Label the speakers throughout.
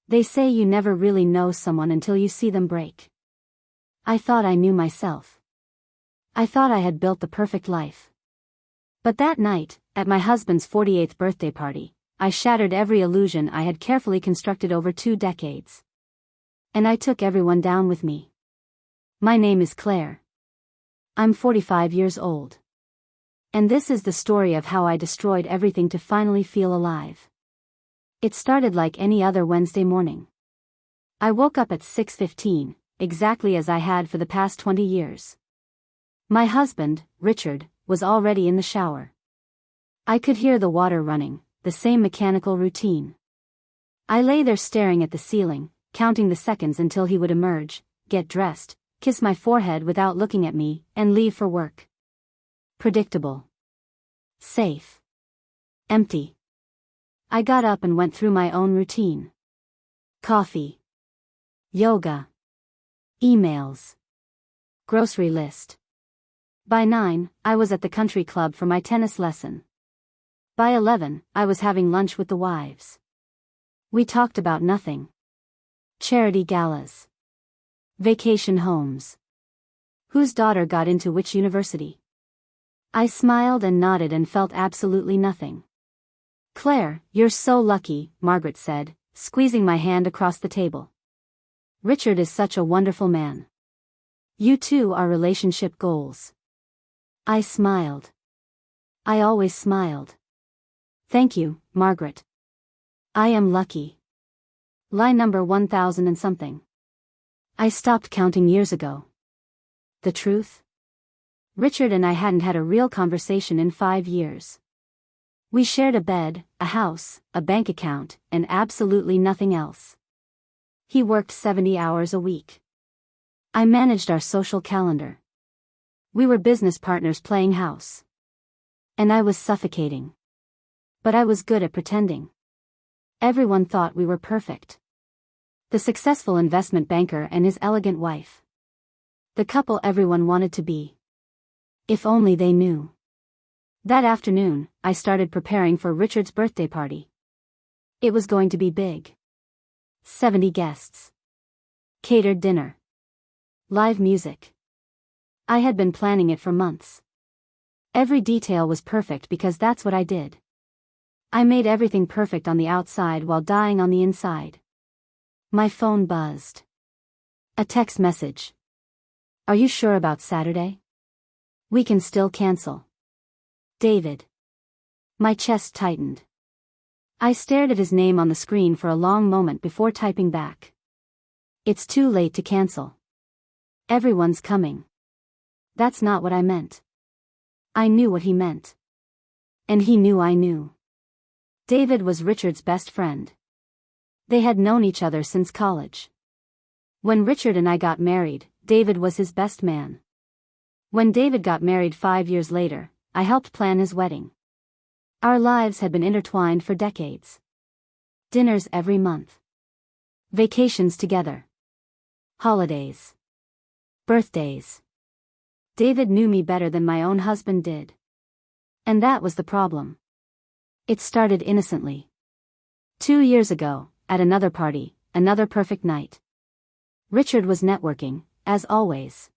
Speaker 1: They say you never really know someone until you see them break. I thought I knew myself. I thought I had built the perfect life. But that night, at my husband's 48th birthday party, I shattered every illusion I had carefully constructed over 2 decades. And I took everyone down with me. My name is Claire. I'm 45 years old. And this is the story of how I destroyed everything to finally feel alive. It started like any other Wednesday morning. I woke up at 6:15, exactly as I had for the past 20 years. My husband, Richard, was already in the shower. I could hear the water running, the same mechanical routine. I lay there staring at the ceiling, counting the seconds until he would emerge, get dressed, kiss my forehead without looking at me, and leave for work. Predictable. Safe. Empty. I got up and went through my own routine. Coffee. Yoga. Emails. Grocery list. By 9, I was at the country club for my tennis lesson. By 11, I was having lunch with the wives. We talked about nothing. Charity galas. Vacation homes. Whose daughter got into which university? I smiled and nodded and felt absolutely nothing. Claire, you're so lucky, Margaret said, squeezing my hand across the table. Richard is such a wonderful man. You two are relationship goals. I smiled. I always smiled. Thank you, Margaret. I am lucky. Line number 1000 and something. I stopped counting years ago. The truth? Richard and I hadn't had a real conversation in 5 years. We shared a bed, a house, a bank account, and absolutely nothing else. He worked 70 hours a week. I managed our social calendar. We were business partners playing house. And I was suffocating. But I was good at pretending. Everyone thought we were perfect. The successful investment banker and his elegant wife. The couple everyone wanted to be. If only they knew. That afternoon, I started preparing for Richard's birthday party. It was going to be big. 70 guests. Catered dinner. Live music. I had been planning it for months. Every detail was perfect because that's what I did. I made everything perfect on the outside while dying on the inside. My phone buzzed. A text message. Are you sure about Saturday? We can still cancel. David. My chest tightened. I stared at his name on the screen for a long moment before typing back. It's too late to cancel. Everyone's coming. That's not what I meant. I knew what he meant. And he knew I knew. David was Richard's best friend. They had known each other since college. When Richard and I got married, David was his best man. When David got married 5 years later, I helped plan his wedding. Our lives had been intertwined for decades. Dinners every month. Vacations together. Holidays. Birthdays. David knew me better than my own husband did. And that was the problem. It started innocently. 2 years ago, at another party, another perfect night. Richard was networking, as always.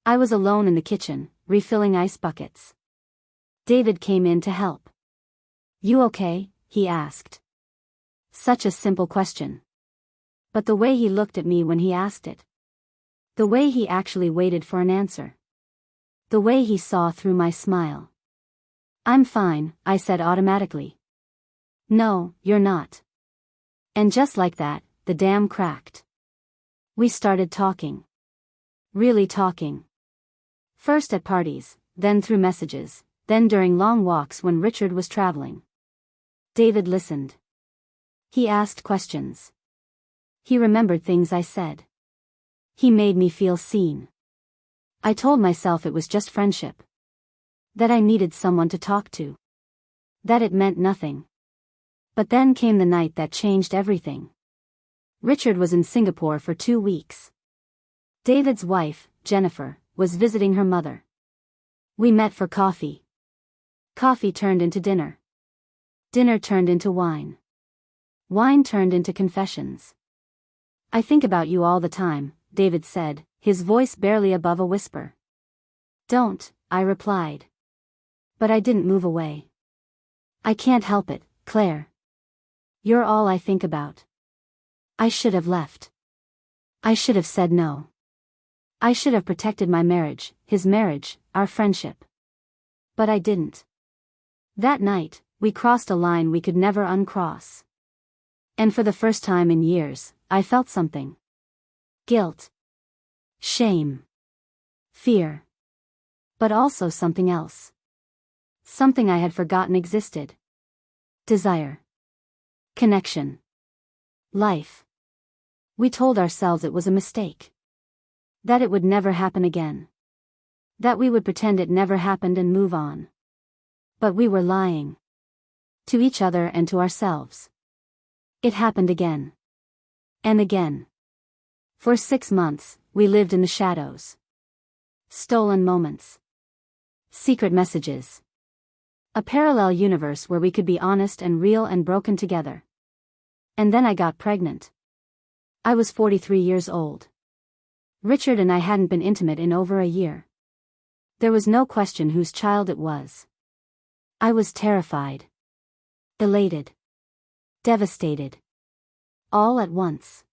Speaker 1: I was alone in the kitchen, refilling ice buckets. David came in to help. You okay? He asked. Such a simple question. But the way he looked at me when he asked it. The way he actually waited for an answer. The way he saw through my smile. I'm fine, I said automatically. No, you're not. And just like that, the dam cracked. We started talking. Really talking. First at parties, then through messages, then during long walks when Richard was traveling. David listened. He asked questions. He remembered things I said. He made me feel seen. I told myself it was just friendship. That I needed someone to talk to. That it meant nothing. But then came the night that changed everything. Richard was in Singapore for 2 weeks. David's wife, Jennifer, was visiting her mother. We met for coffee. Coffee turned into dinner. Dinner turned into wine. Wine turned into confessions. "I think about you all the time," David said, his voice barely above a whisper. "Don't," I replied. But I didn't move away. "I can't help it, Claire. You're all I think about." I should have left. I should have said no. I should have protected my marriage, his marriage, our friendship. But I didn't. That night, we crossed a line we could never uncross. And for the first time in years, I felt something. Guilt. Shame. Fear. But also something else. Something I had forgotten existed. Desire. Connection. Life. We told ourselves it was a mistake. That it would never happen again. That we would pretend it never happened and move on. But we were lying. To each other and to ourselves. It happened again. And again. For 6 months, we lived in the shadows. Stolen moments. Secret messages. A parallel universe where we could be honest and real and broken together. And then I got pregnant. I was 43 years old. Richard and I hadn't been intimate in over a year. There was no question whose child it was. I was terrified. Elated. Devastated. All at once.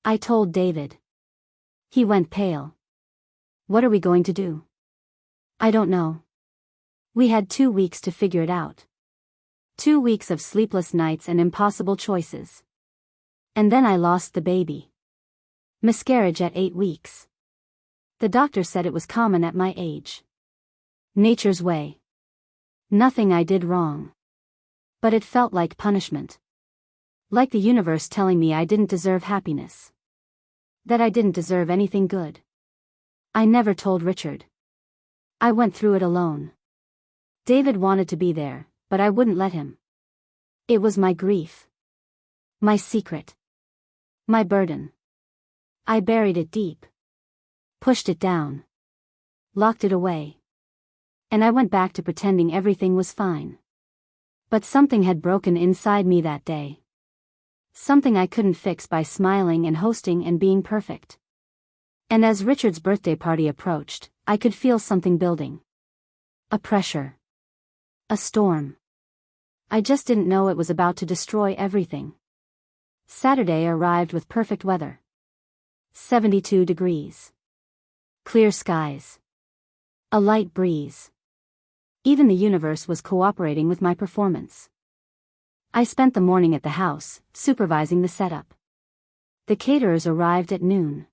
Speaker 1: I told David. He went pale. "What are we going to do?" "I don't know." We had 2 weeks to figure it out. 2 weeks of sleepless nights and impossible choices. And then I lost the baby. Miscarriage at 8 weeks. The doctor said it was common at my age. Nature's way. Nothing I did wrong. But it felt like punishment. Like the universe telling me I didn't deserve happiness. That I didn't deserve anything good. I never told Richard. I went through it alone. David wanted to be there, but I wouldn't let him. It was my grief. My secret. My burden. I buried it deep. Pushed it down. Locked it away. And I went back to pretending everything was fine. But something had broken inside me that day. Something I couldn't fix by smiling and hosting and being perfect. And as Richard's birthday party approached, I could feel something building. A pressure. A storm. I just didn't know it was about to destroy everything. Saturday arrived with perfect weather. 72 degrees. Clear skies. A light breeze. Even the universe was cooperating with my performance. I spent the morning at the house, supervising the setup. The caterers arrived at noon.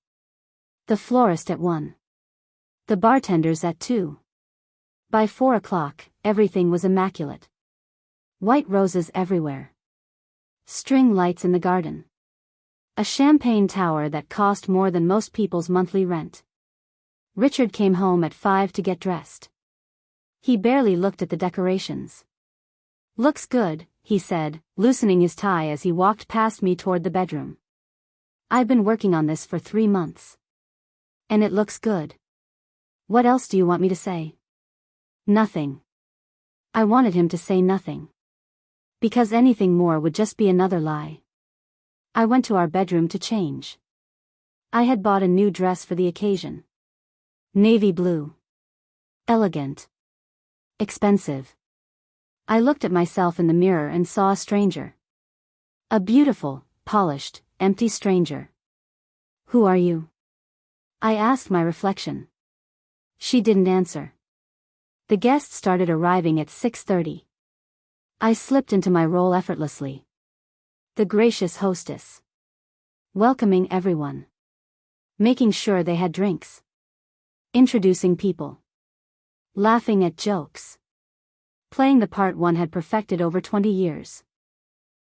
Speaker 1: The florist at 1. The bartenders at 2. By 4 o'clock, everything was immaculate. White roses everywhere. String lights in the garden. A champagne tower that cost more than most people's monthly rent. Richard came home at 5 to get dressed. He barely looked at the decorations. "Looks good," he said, loosening his tie as he walked past me toward the bedroom. "I've been working on this for 3 months. And it looks good. What else do you want me to say?" Nothing. I wanted him to say nothing. Because anything more would just be another lie. I went to our bedroom to change. I had bought a new dress for the occasion. Navy blue. Elegant. Expensive. I looked at myself in the mirror and saw a stranger. A beautiful, polished, empty stranger. "Who are you?" I asked my reflection. She didn't answer. The guests started arriving at 6:30. I slipped into my role effortlessly. The gracious hostess. Welcoming everyone. Making sure they had drinks. Introducing people. Laughing at jokes. Playing the part one had perfected over 20 years.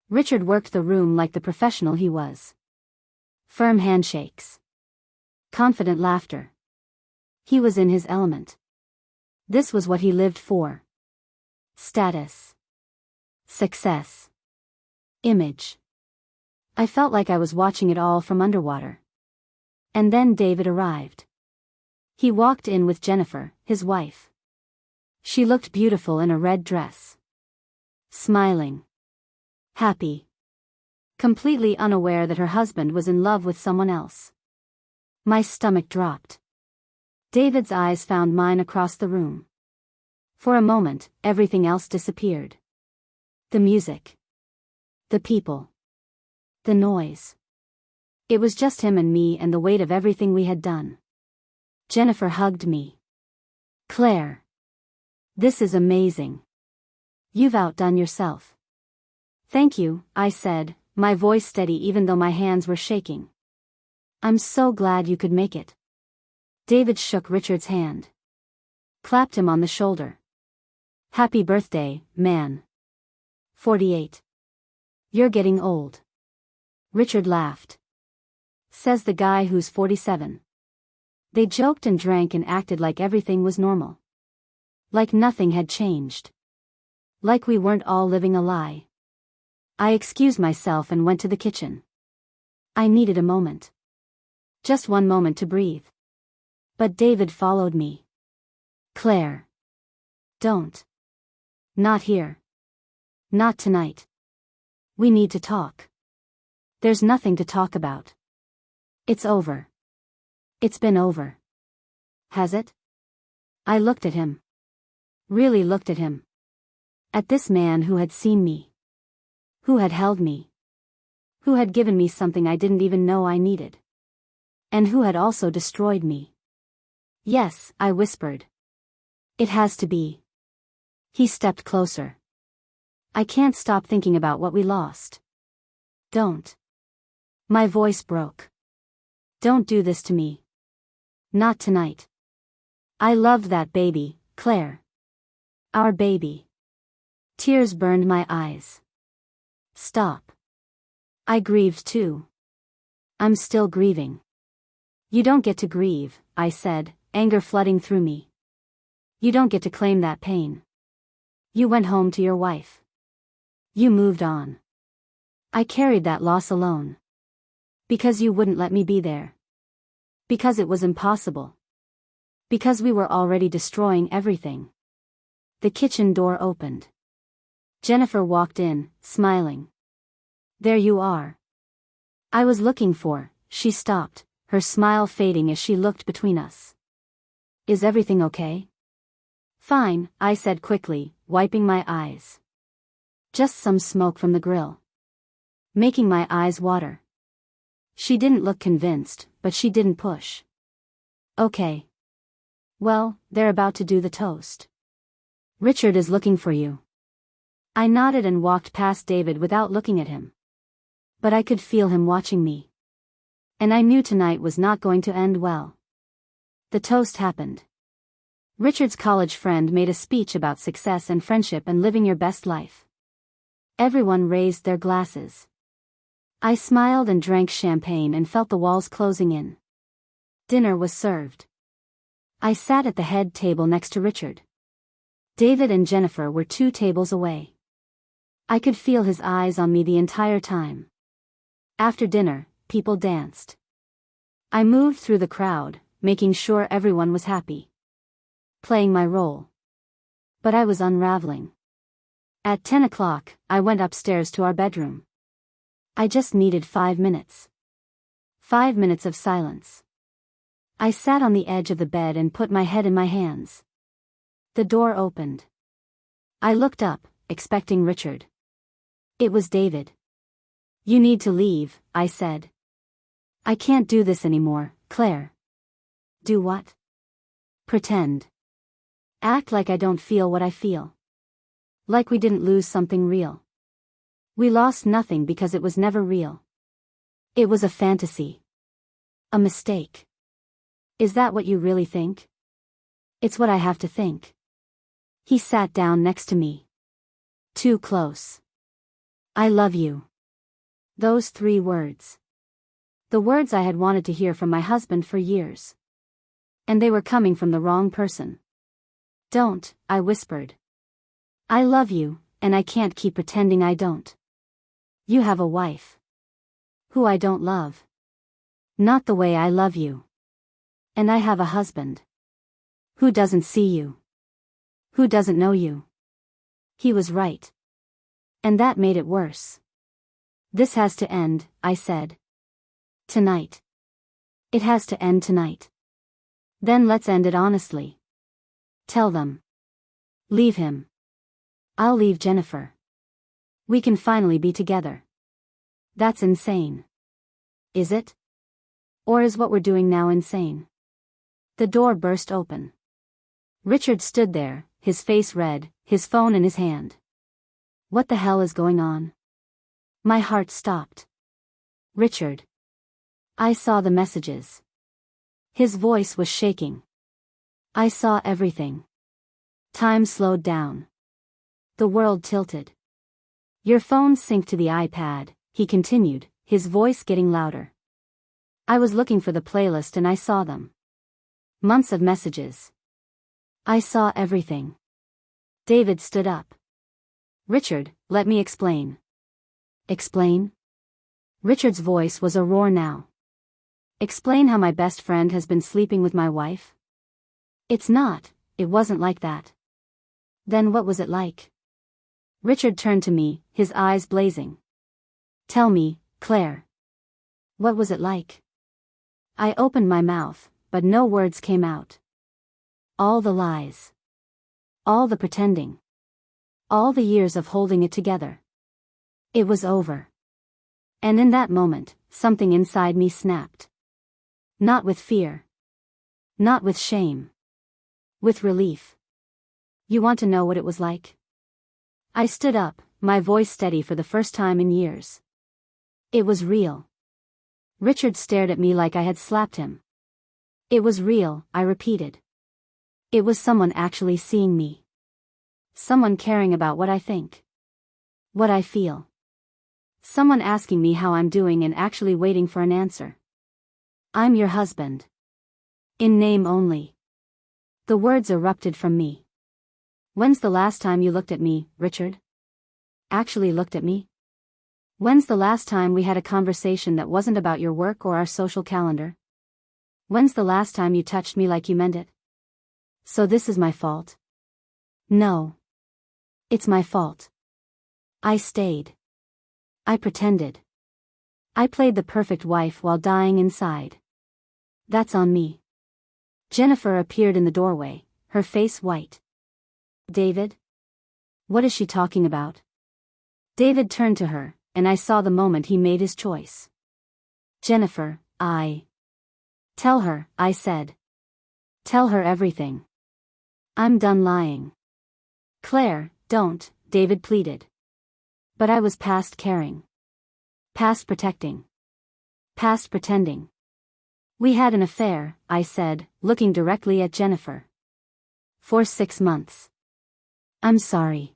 Speaker 1: Richard worked the room like the professional he was. Firm handshakes. Confident laughter. He was in his element. This was what he lived for. Status. Success. Image. I felt like I was watching it all from underwater. And then David arrived. He walked in with Jennifer, his wife. She looked beautiful in a red dress. Smiling. Happy. completely unaware that her husband was in love with someone else. My stomach dropped. David's eyes found mine across the room. For a moment, everything else disappeared. The music. The people. The noise. It was just him and me and the weight of everything we had done. Jennifer hugged me. Claire. This is amazing. You've outdone yourself. Thank you, I said, my voice steady even though my hands were shaking. I'm so glad you could make it. David shook Richard's hand. Clapped him on the shoulder. Happy birthday, man. 48. You're getting old. Richard laughed. Says the guy who's 47. They joked and drank and acted like everything was normal. Like nothing had changed. Like we weren't all living a lie. I excused myself and went to the kitchen. I needed a moment. Just one moment to breathe. But David followed me. Claire. Don't. Not here. Not tonight. We need to talk. There's nothing to talk about. It's over. It's been over. Has it? I looked at him. Really looked at him. At this man who had seen me. Who had held me. Who had given me something I didn't even know I needed. And who had also destroyed me. Yes, I whispered. It has to be. He stepped closer. I can't stop thinking about what we lost. Don't. My voice broke. Don't do this to me. Not tonight. I loved that baby, Claire. Our baby. Tears burned my eyes. Stop. I grieved too. I'm still grieving. You don't get to grieve, I said, anger flooding through me. You don't get to claim that pain. You went home to your wife. You moved on. I carried that loss alone. Because you wouldn't let me be there. Because it was impossible. Because we were already destroying everything. The kitchen door opened. Jennifer walked in, smiling. There you are. I was looking for. She stopped, her smile fading as she looked between us. Is everything okay? Fine, I said quickly, wiping my eyes. Just some smoke from the grill. Making my eyes water. She didn't look convinced, but she didn't push. Okay. Well, they're about to do the toast. Richard is looking for you. I nodded and walked past David without looking at him. But I could feel him watching me. And I knew tonight was not going to end well. The toast happened. Richard's college friend made a speech about success and friendship and living your best life. Everyone raised their glasses. I smiled and drank champagne and felt the walls closing in. Dinner was served. I sat at the head table next to Richard. David and Jennifer were 2 tables away. I could feel his eyes on me the entire time. After dinner, people danced. I moved through the crowd, making sure everyone was happy. Playing my role. But I was unraveling. At 10 o'clock, I went upstairs to our bedroom. I just needed 5 minutes. 5 minutes of silence. I sat on the edge of the bed and put my head in my hands. The door opened. I looked up, expecting Richard. It was David. You need to leave, I said. I can't do this anymore, Claire. Do what? Pretend. Act like I don't feel what I feel. Like we didn't lose something real. We lost nothing because it was never real. It was a fantasy. A mistake. Is that what you really think? It's what I have to think. He sat down next to me. Too close. I love you. Those 3 words. The words I had wanted to hear from my husband for years. And they were coming from the wrong person. Don't, I whispered. I love you, and I can't keep pretending I don't. You have a wife. Who I don't love. Not the way I love you. And I have a husband. Who doesn't see you. Who doesn't know you. He was right. And that made it worse. This has to end, I said. Tonight. It has to end tonight. Then let's end it honestly. Tell them. Leave him. I'll leave Jennifer. We can finally be together. That's insane. Is it? Or is what we're doing now insane? The door burst open. Richard stood there, his face red, his phone in his hand. What the hell is going on? My heart stopped. Richard. I saw the messages. His voice was shaking. I saw everything. Time slowed down. The world tilted. Your phone synced to the iPad, he continued, his voice getting louder. I was looking for the playlist and I saw them. Months of messages. I saw everything. David stood up. Richard, let me explain. Explain? Richard's voice was a roar now. Explain how my best friend has been sleeping with my wife? It wasn't like that. Then what was it like? Richard turned to me, his eyes blazing. Tell me, Claire. What was it like? I opened my mouth, but no words came out. All the lies. All the pretending. All the years of holding it together. It was over. And in that moment, something inside me snapped. Not with fear. Not with shame. With relief. You want to know what it was like? I stood up, my voice steady for the first time in years. It was real. Richard stared at me like I had slapped him. It was real, I repeated. It was someone actually seeing me. Someone caring about what I think. What I feel. Someone asking me how I'm doing and actually waiting for an answer. I'm your husband. In name only. The words erupted from me. When's the last time you looked at me, Richard? Actually looked at me? When's the last time we had a conversation that wasn't about your work or our social calendar? When's the last time you touched me like you meant it? So this is my fault? No. It's my fault. I stayed. I pretended. I played the perfect wife while dying inside. That's on me. Jennifer appeared in the doorway, her face white. David? What is she talking about? David turned to her, and I saw the moment he made his choice. Jennifer, Tell her, I said. Tell her everything. I'm done lying. Claire, don't, David pleaded. But I was past caring. Past protecting. Past pretending. We had an affair, I said, looking directly at Jennifer. For 6 months. I'm sorry.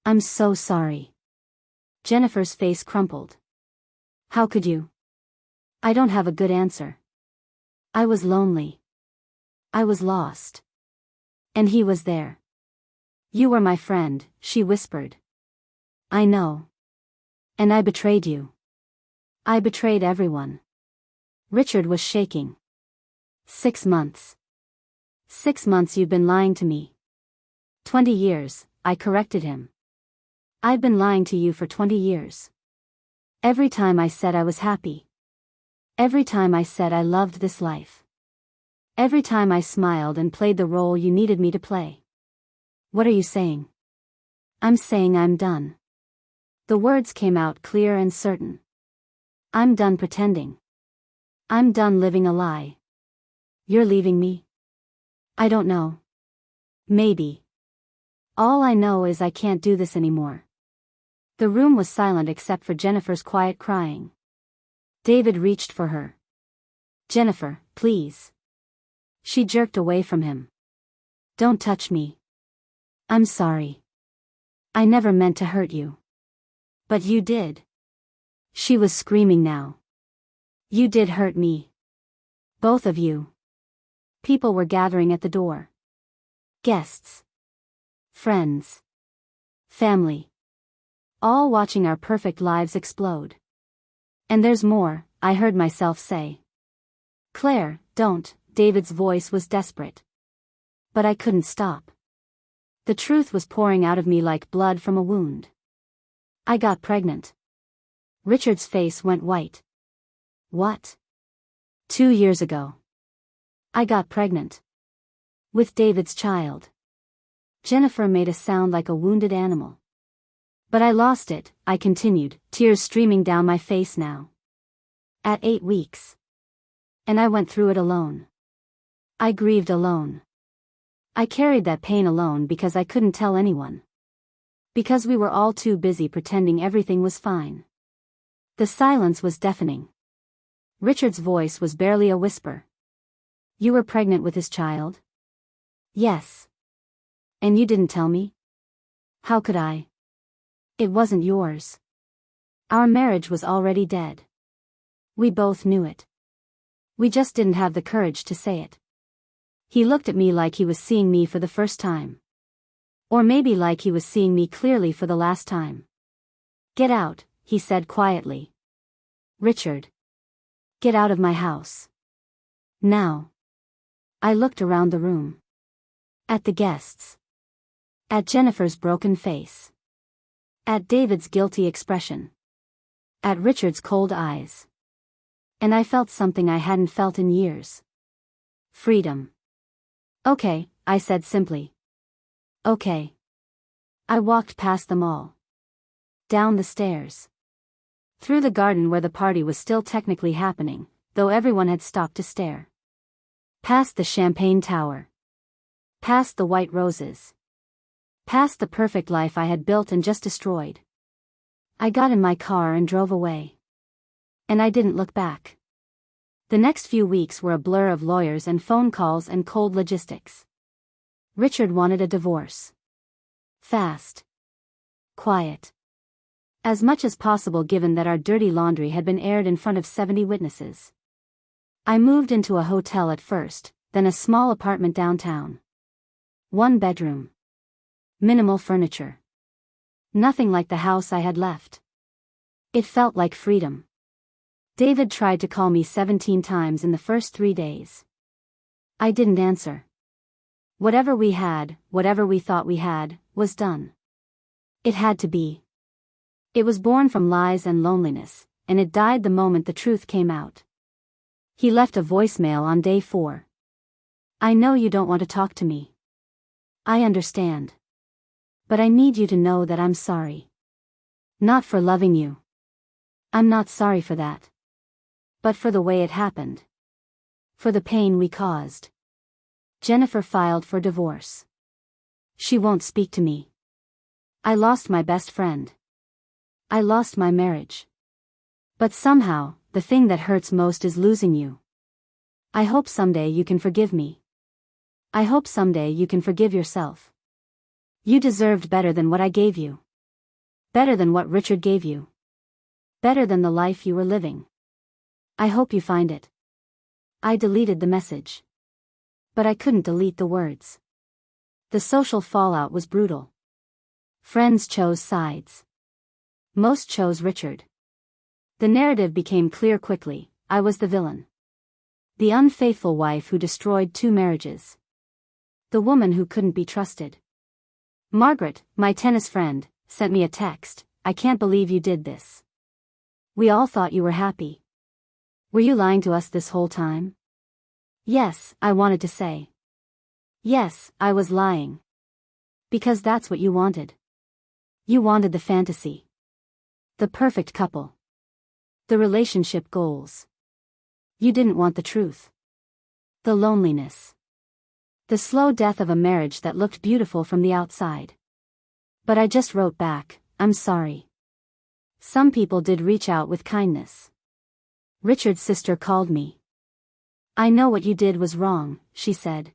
Speaker 1: I'm so sorry. Jennifer's face crumpled. How could you? I don't have a good answer. I was lonely. I was lost. And he was there. You were my friend, she whispered. I know. And I betrayed you. I betrayed everyone. Richard was shaking. 6 months. 6 months you've been lying to me. 20 years, I corrected him. I've been lying to you for 20 years. Every time I said I was happy. Every time I said I loved this life. Every time I smiled and played the role you needed me to play. What are you saying? I'm saying I'm done. The words came out clear and certain. I'm done pretending. I'm done living a lie. You're leaving me? I don't know. Maybe. All I know is I can't do this anymore. The room was silent except for Jennifer's quiet crying. David reached for her. Jennifer, please. She jerked away from him. Don't touch me. I'm sorry. I never meant to hurt you. But you did. She was screaming now. You did hurt me. Both of you. People were gathering at the door. Guests. Friends. Family. All watching our perfect lives explode. And there's more, I heard myself say. Claire, don't, David's voice was desperate. But I couldn't stop. The truth was pouring out of me like blood from a wound. I got pregnant. Richard's face went white. What? 2 years ago. I got pregnant. With David's child. Jennifer made a sound like a wounded animal. But I lost it, I continued, tears streaming down my face now. At 8 weeks. And I went through it alone. I grieved alone. I carried that pain alone because I couldn't tell anyone. Because we were all too busy pretending everything was fine. The silence was deafening. Richard's voice was barely a whisper. You were pregnant with his child? Yes. And you didn't tell me? How could I? It wasn't yours. Our marriage was already dead. We both knew it. We just didn't have the courage to say it. He looked at me like he was seeing me for the first time. Or maybe like he was seeing me clearly for the last time. Get out, he said quietly. Richard. Get out of my house. Now. I looked around the room. At the guests. At Jennifer's broken face. At David's guilty expression. At Richard's cold eyes. And I felt something I hadn't felt in years. Freedom. Okay, I said simply. Okay. I walked past them all. Down the stairs. Through the garden where the party was still technically happening, though everyone had stopped to stare. Past the champagne tower. Past the white roses. Past the perfect life I had built and just destroyed. I got in my car and drove away. And I didn't look back. The next few weeks were a blur of lawyers and phone calls and cold logistics. Richard wanted a divorce. Fast. Quiet. As much as possible given that our dirty laundry had been aired in front of 70 witnesses. I moved into a hotel at first, then a small apartment downtown. 1 bedroom. Minimal furniture. Nothing like the house I had left. It felt like freedom. David tried to call me 17 times in the first 3 days. I didn't answer. Whatever we had, whatever we thought we had, was done. It had to be. It was born from lies and loneliness, and it died the moment the truth came out. He left a voicemail on day 4. I know you don't want to talk to me. I understand. But I need you to know that I'm sorry. Not for loving you. I'm not sorry for that. But for the way it happened. For the pain we caused. Jennifer filed for divorce. She won't speak to me. I lost my best friend. I lost my marriage. But somehow, the thing that hurts most is losing you. I hope someday you can forgive me. I hope someday you can forgive yourself. You deserved better than what I gave you. Better than what Richard gave you. Better than the life you were living. I hope you find it. I deleted the message. But I couldn't delete the words. The social fallout was brutal. Friends chose sides. Most chose Richard. The narrative became clear quickly. I was the villain. The unfaithful wife who destroyed 2 marriages. The woman who couldn't be trusted. Margaret, my tennis friend, sent me a text. I can't believe you did this. We all thought you were happy. Were you lying to us this whole time? Yes, I wanted to say. Yes, I was lying. Because that's what you wanted. You wanted the fantasy. The perfect couple. The relationship goals. You didn't want the truth. The loneliness. The slow death of a marriage that looked beautiful from the outside. But I just wrote back, I'm sorry. Some people did reach out with kindness. Richard's sister called me. I know what you did was wrong, she said.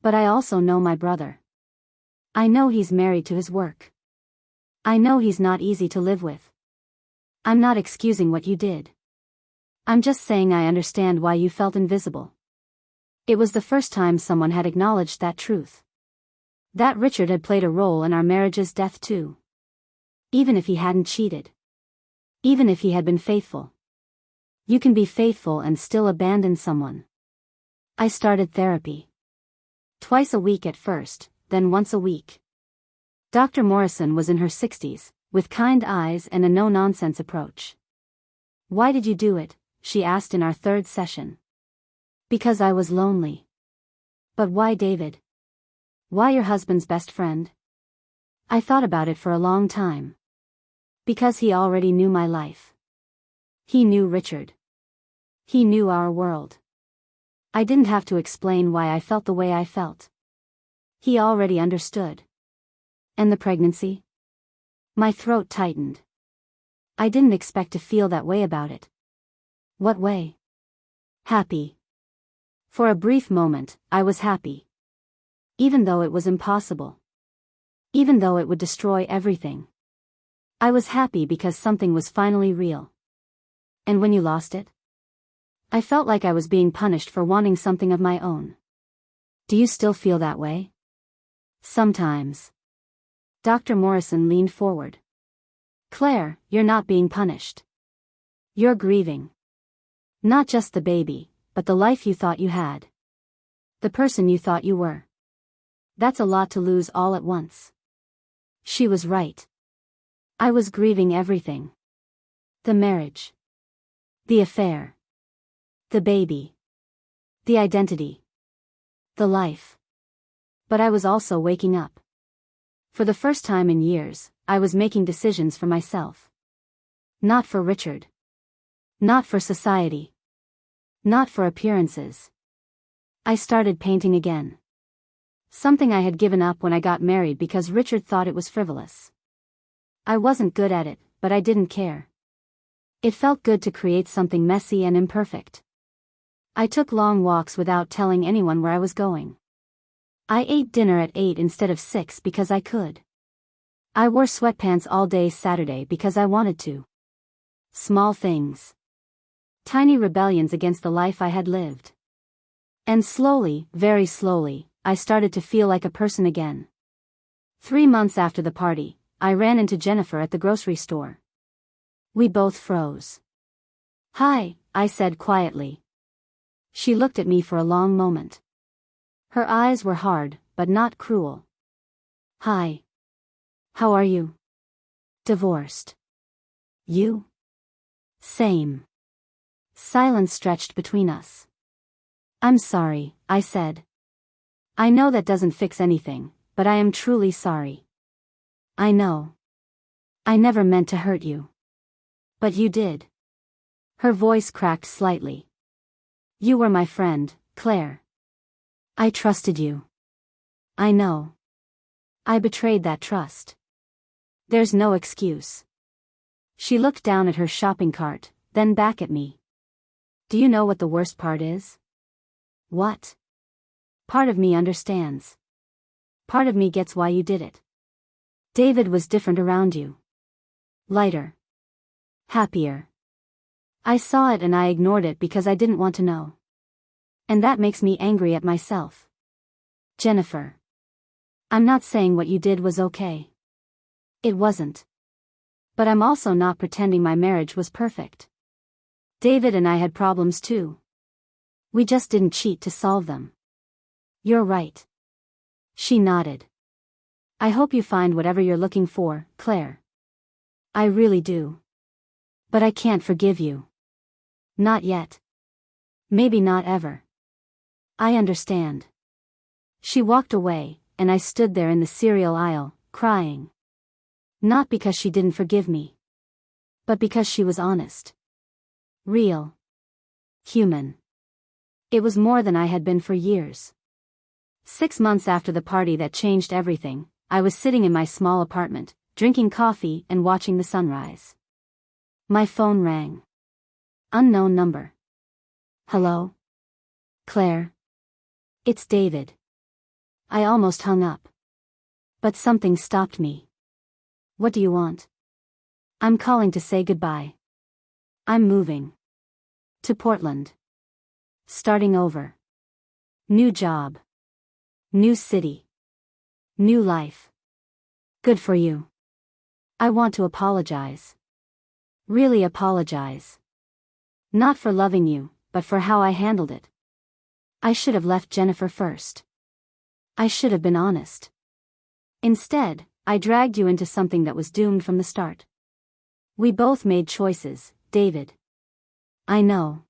Speaker 1: But I also know my brother. I know he's married to his work. I know he's not easy to live with. I'm not excusing what you did. I'm just saying I understand why you felt invisible. It was the first time someone had acknowledged that truth. That Richard had played a role in our marriage's death too. Even if he hadn't cheated. Even if he had been faithful. You can be faithful and still abandon someone. I started therapy. Twice a week at first, then once a week. Dr. Morrison was in her 60s, with kind eyes and a no-nonsense approach. "Why did you do it?" she asked in our third session. "Because I was lonely." "But why David? Why your husband's best friend?" I thought about it for a long time. Because he already knew my life. He knew Richard. He knew our world. I didn't have to explain why I felt the way I felt. He already understood. And the pregnancy? My throat tightened. I didn't expect to feel that way about it. What way? Happy. For a brief moment, I was happy. Even though it was impossible. Even though it would destroy everything. I was happy because something was finally real. And when you lost it? I felt like I was being punished for wanting something of my own. Do you still feel that way? Sometimes. Dr. Morrison leaned forward. Claire, you're not being punished. You're grieving. Not just the baby, but the life you thought you had. The person you thought you were. That's a lot to lose all at once. She was right. I was grieving everything. The marriage. The affair. The baby. The identity. The life. But I was also waking up. For the first time in years, I was making decisions for myself. Not for Richard. Not for society. Not for appearances. I started painting again. Something I had given up when I got married because Richard thought it was frivolous. I wasn't good at it, but I didn't care. It felt good to create something messy and imperfect. I took long walks without telling anyone where I was going. I ate dinner at 8 instead of 6 because I could. I wore sweatpants all day Saturday because I wanted to. Small things. Tiny rebellions against the life I had lived. And slowly, very slowly, I started to feel like a person again. 3 months after the party, I ran into Jennifer at the grocery store. We both froze. "Hi," I said quietly. She looked at me for a long moment. Her eyes were hard, but not cruel. "Hi. How are you?" "Divorced." "You?" "Same." Silence stretched between us. "I'm sorry," I said. "I know that doesn't fix anything, but I am truly sorry." "I know. I never meant to hurt you." "But you did." Her voice cracked slightly. "You were my friend, Claire. I trusted you." "I know. I betrayed that trust. There's no excuse." She looked down at her shopping cart, then back at me. "Do you know what the worst part is?" "What?" "Part of me understands. Part of me gets why you did it. David was different around you. Lighter. Happier. I saw it and I ignored it because I didn't want to know. And that makes me angry at myself. Jennifer. I'm not saying what you did was okay. It wasn't. But I'm also not pretending my marriage was perfect. David and I had problems too. We just didn't cheat to solve them." "You're right." She nodded. "I hope you find whatever you're looking for, Claire." "I really do. But I can't forgive you. Not yet. Maybe not ever." "I understand." She walked away, and I stood there in the cereal aisle, crying. Not because she didn't forgive me. But because she was honest. Real. Human. It was more than I had been for years. 6 months after the party that changed everything, I was sitting in my small apartment, drinking coffee and watching the sunrise. My phone rang. Unknown number. "Hello? Claire? It's David." I almost hung up. But something stopped me. "What do you want?" "I'm calling to say goodbye. I'm moving. To Portland. Starting over. New job. New city. New life. Good for you. I want to apologize. Really apologize. Not for loving you, but for how I handled it. I should have left Jennifer first. I should have been honest. Instead, I dragged you into something that was doomed from the start. We both made choices, David. I know.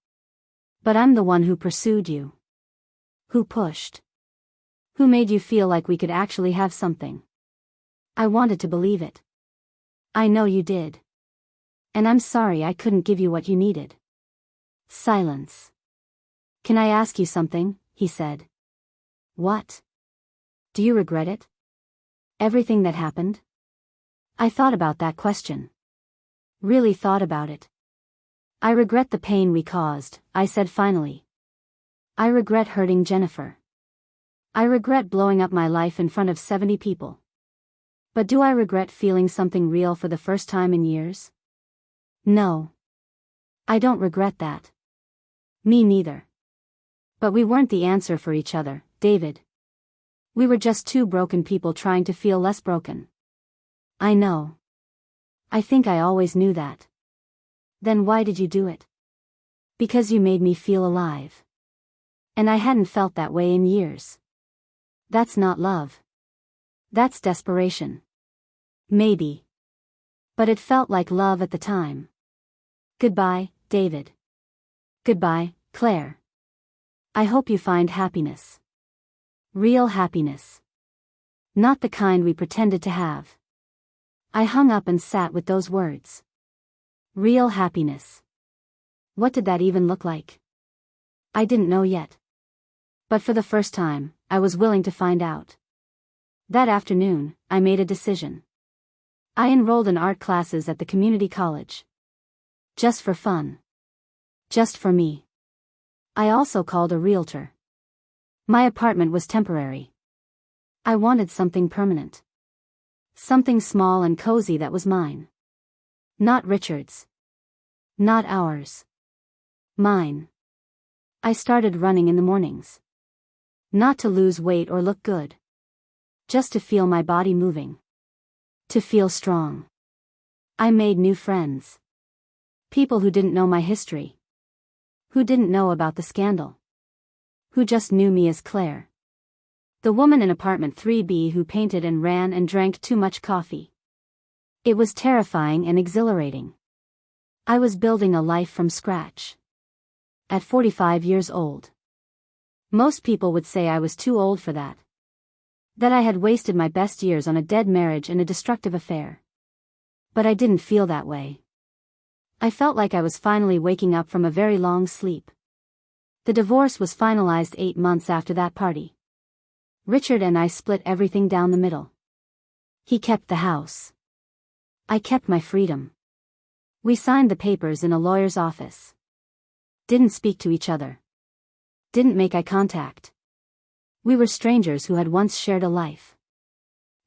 Speaker 1: But I'm the one who pursued you. Who pushed. Who made you feel like we could actually have something. I wanted to believe it. I know you did. And I'm sorry I couldn't give you what you needed. Silence. Can I ask you something? He said. What? Do you regret it? Everything that happened? I thought about that question. Really thought about it. I regret the pain we caused, I said finally. I regret hurting Jennifer. I regret blowing up my life in front of 70 people. But do I regret feeling something real for the first time in years? No. I don't regret that. Me neither. But we weren't the answer for each other, David. We were just two broken people trying to feel less broken. I know. I think I always knew that. Then why did you do it? Because you made me feel alive. And I hadn't felt that way in years. That's not love. That's desperation. Maybe. But it felt like love at the time. Goodbye, David. Goodbye, Claire. I hope you find happiness. Real happiness. Not the kind we pretended to have. I hung up and sat with those words. Real happiness. What did that even look like? I didn't know yet. But for the first time, I was willing to find out. That afternoon, I made a decision. I enrolled in art classes at the community college. Just for fun. Just for me. I also called a realtor. My apartment was temporary. I wanted something permanent. Something small and cozy that was mine. Not Richard's. Not ours. Mine. I started running in the mornings. Not to lose weight or look good. Just to feel my body moving. To feel strong. I made new friends. People who didn't know my history. Who didn't know about the scandal. Who just knew me as Claire. The woman in apartment 3B who painted and ran and drank too much coffee. It was terrifying and exhilarating. I was building a life from scratch. At 45 years old. Most people would say I was too old for that. That I had wasted my best years on a dead marriage and a destructive affair. But I didn't feel that way. I felt like I was finally waking up from a very long sleep. The divorce was finalized 8 months after that party. Richard and I split everything down the middle. He kept the house. I kept my freedom. We signed the papers in a lawyer's office. Didn't speak to each other. Didn't make eye contact. We were strangers who had once shared a life.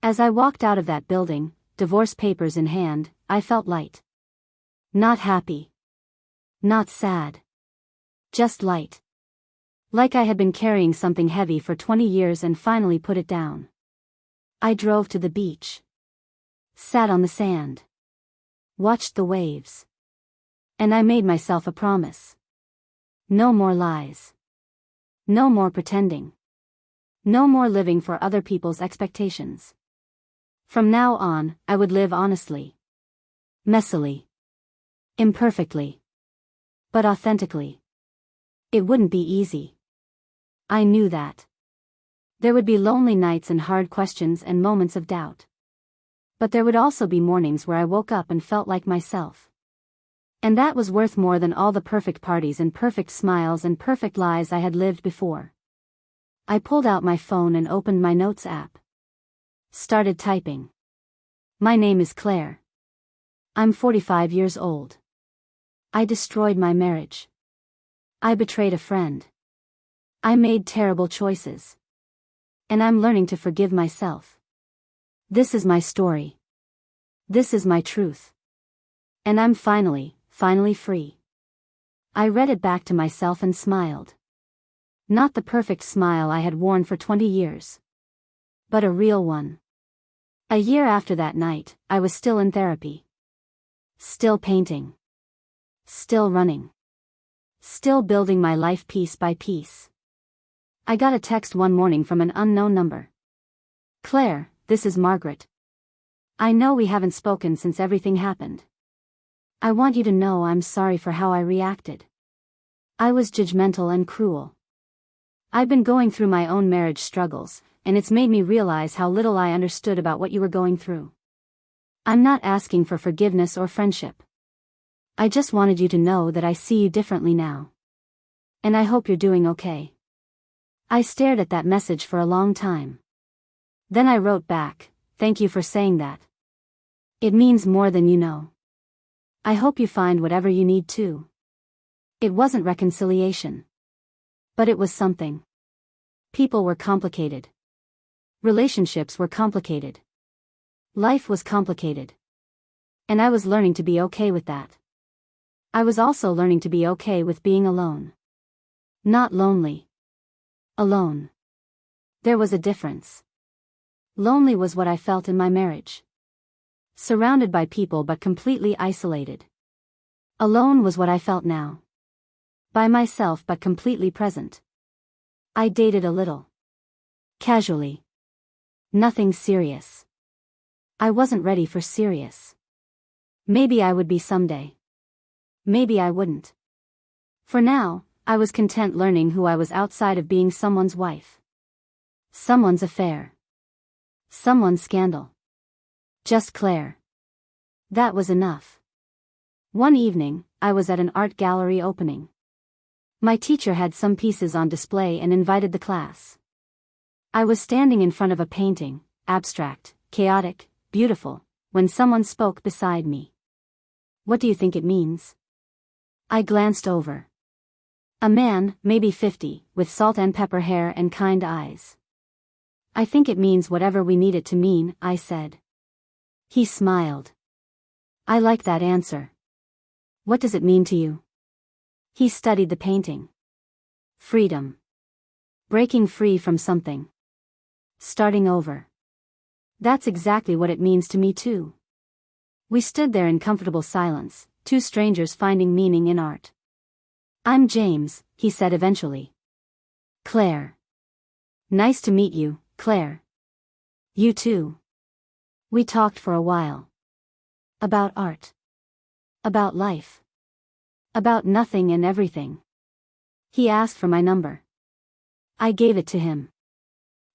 Speaker 1: As I walked out of that building, divorce papers in hand, I felt light. Not happy. Not sad. Just light. Like I had been carrying something heavy for 20 years and finally put it down. I drove to the beach. Sat on the sand. Watched the waves. And I made myself a promise. No more lies. No more pretending. No more living for other people's expectations. From now on, I would live honestly. Messily. Imperfectly. But authentically. It wouldn't be easy. I knew that. There would be lonely nights and hard questions and moments of doubt. But there would also be mornings where I woke up and felt like myself. And that was worth more than all the perfect parties and perfect smiles and perfect lies I had lived before. I pulled out my phone and opened my notes app. Started typing. My name is Claire. I'm 45 years old. I destroyed my marriage. I betrayed a friend. I made terrible choices. And I'm learning to forgive myself. This is my story. This is my truth. And I'm finally free. I read it back to myself and smiled. Not the perfect smile I had worn for 20 years. But a real one. A year after that night, I was still in therapy. Still painting. Still running. Still building my life piece by piece. I got a text one morning from an unknown number. Claire, this is Margaret. I know we haven't spoken since everything happened. I want you to know I'm sorry for how I reacted. I was judgmental and cruel. I've been going through my own marriage struggles, and it's made me realize how little I understood about what you were going through. I'm not asking for forgiveness or friendship. I just wanted you to know that I see you differently now. And I hope you're doing okay. I stared at that message for a long time. Then I wrote back, thank you for saying that. It means more than you know. I hope you find whatever you need too. It wasn't reconciliation. But it was something. People were complicated. Relationships were complicated. Life was complicated. And I was learning to be okay with that. I was also learning to be okay with being alone. Not lonely. Alone. There was a difference. Lonely was what I felt in my marriage. Surrounded by people but completely isolated. Alone was what I felt now. By myself but completely present. I dated a little. Casually. Nothing serious. I wasn't ready for serious. Maybe I would be someday. Maybe I wouldn't. For now, I was content learning who I was outside of being someone's wife. Someone's affair. Someone's scandal. Just Claire. That was enough. One evening, I was at an art gallery opening. My teacher had some pieces on display and invited the class. I was standing in front of a painting, abstract, chaotic, beautiful, when someone spoke beside me. What do you think it means? I glanced over. A man, maybe 50, with salt and pepper hair and kind eyes. I think it means whatever we need it to mean, I said. He smiled. I like that answer. What does it mean to you? He studied the painting. Freedom. Breaking free from something. Starting over. That's exactly what it means to me too. We stood there in comfortable silence, two strangers finding meaning in art. I'm James, he said eventually. Claire. Nice to meet you, Claire. You too. We talked for a while. About art. About life. About nothing and everything. He asked for my number. I gave it to him.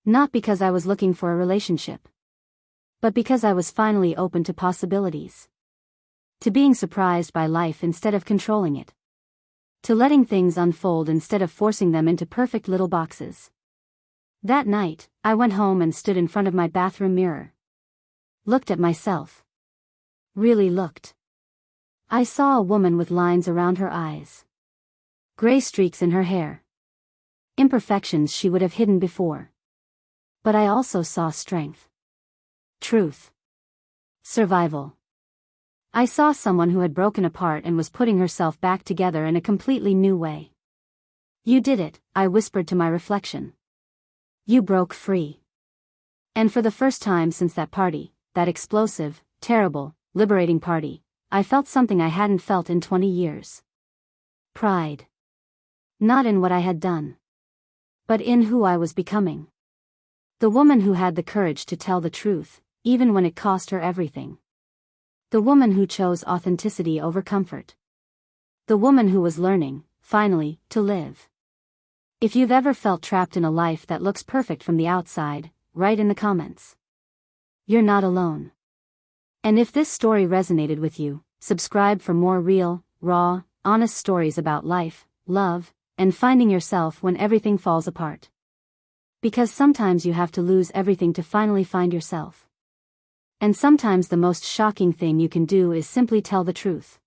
Speaker 1: Not because I was looking for a relationship. But because I was finally open to possibilities. To being surprised by life instead of controlling it. To letting things unfold instead of forcing them into perfect little boxes. That night, I went home and stood in front of my bathroom mirror. Looked at myself. Really looked. I saw a woman with lines around her eyes. Gray streaks in her hair. Imperfections she would have hidden before. But I also saw strength. Truth. Survival. I saw someone who had broken apart and was putting herself back together in a completely new way. You did it, I whispered to my reflection. You broke free. And for the first time since that party, that explosive, terrible, liberating party, I felt something I hadn't felt in 20 years. Pride. Not in what I had done. But in who I was becoming. The woman who had the courage to tell the truth, even when it cost her everything. The woman who chose authenticity over comfort. The woman who was learning, finally, to live. If you've ever felt trapped in a life that looks perfect from the outside, write in the comments. You're not alone. And if this story resonated with you, subscribe for more real, raw, honest stories about life, love, and finding yourself when everything falls apart. Because sometimes you have to lose everything to finally find yourself. And sometimes the most shocking thing you can do is simply tell the truth.